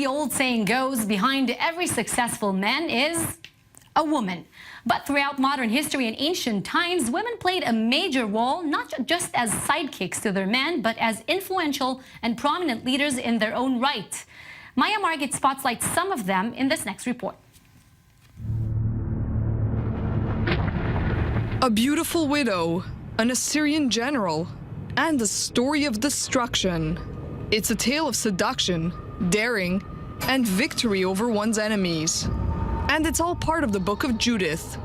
the old saying goes, behind every successful man is a woman. But throughout modern history and ancient times, women played a major role, not just as sidekicks to their men, but as influential and prominent leaders in their own right. Maya Margit spotlights some of them in this next report. A beautiful widow, an Assyrian general, and a story of destruction. It's a tale of seduction, daring, and victory over one's enemies. And it's all part of the Book of Judith,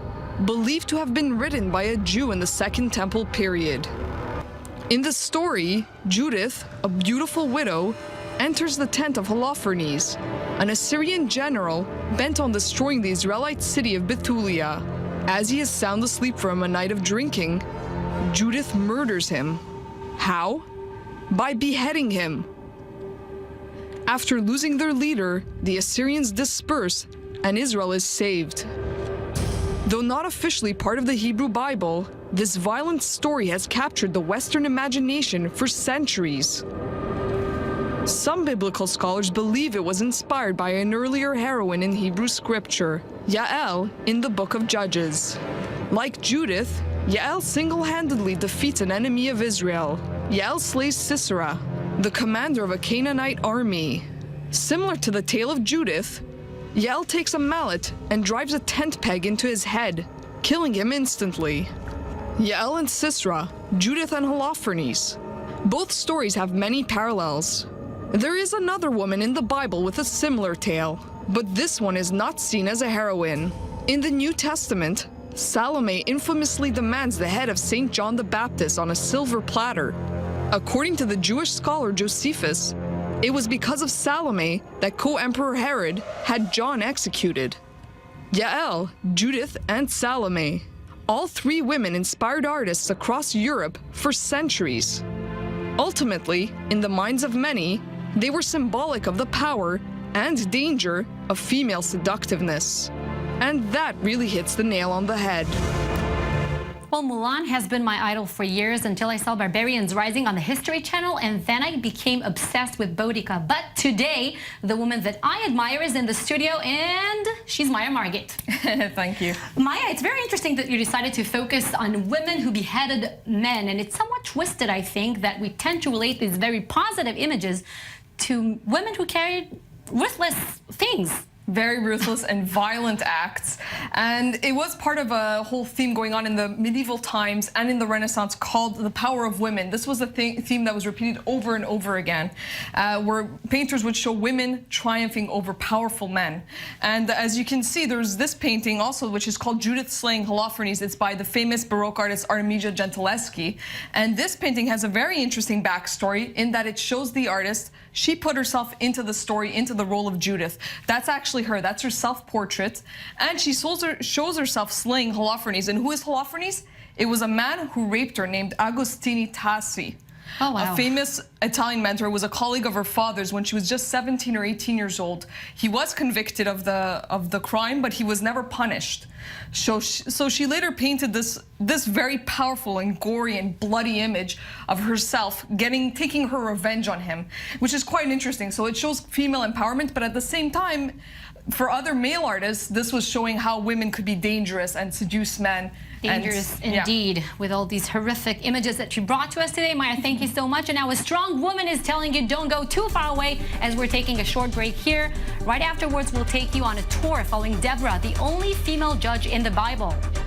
believed to have been written by a Jew in the Second Temple period. In the story, Judith, a beautiful widow, enters the tent of Holofernes, an Assyrian general bent on destroying the Israelite city of Bethulia. As he is sound asleep from a night of drinking, Judith murders him. How? By beheading him. After losing their leader, the Assyrians disperse and Israel is saved. Though not officially part of the Hebrew Bible, this violent story has captured the Western imagination for centuries. Some biblical scholars believe it was inspired by an earlier heroine in Hebrew scripture, Yael, in the Book of Judges. Like Judith, Yael single-handedly defeats an enemy of Israel. Yael slays Sisera, the commander of a Canaanite army. Similar to the tale of Judith, Yael takes a mallet and drives a tent peg into his head, killing him instantly. Yael and Sisera, Judith and Holofernes. Both stories have many parallels. There is another woman in the Bible with a similar tale, but this one is not seen as a heroine. In the New Testament, Salome infamously demands the head of St. John the Baptist on a silver platter. According to the Jewish scholar Josephus, it was because of Salome that co-emperor Herod had John executed. Yael, Judith, and Salome. All three women inspired artists across Europe for centuries. Ultimately, in the minds of many, they were symbolic of the power and danger of female seductiveness. And that really hits the nail on the head. Well, Mulan has been my idol for years until I saw Barbarians Rising on the History Channel, and then I became obsessed with Boudica. But today, the woman that I admire is in the studio, and she's Maya Margit. Thank you. Maya, it's very interesting that you decided to focus on women who beheaded men, and it's somewhat twisted, I think, that we tend to relate these very positive images to women who carried ruthless things. Very ruthless and violent acts. And it was part of a whole theme going on in the medieval times and in the Renaissance called the power of women. This was a theme that was repeated over and over again, where painters would show women triumphing over powerful men. And as you can see, there's this painting also, which is called Judith Slaying Holofernes. It's by the famous Baroque artist Artemisia Gentileschi. And this painting has a very interesting backstory in that it shows the artist, she put herself into the story, into the role of Judith. That's actually her. That's her self-portrait. And she shows herself slaying Holofernes. And who is Holofernes? It was a man who raped her named Agostini Tassi. Oh, wow. A famous Italian mentor, was a colleague of her father's when she was just 17 or 18 years old. He was convicted of the crime, but he was never punished. So she later painted this very powerful and gory and bloody image of herself taking her revenge on him, which is quite interesting. So it shows female empowerment, but at the same time, for other male artists, this was showing how women could be dangerous and seduce men. Dangerous indeed, with all these horrific images that you brought to us today. Maya, thank you so much. And now a strong woman is telling you don't go too far away as we're taking a short break here. Right afterwards, we'll take you on a tour following Deborah, the only female judge in the Bible.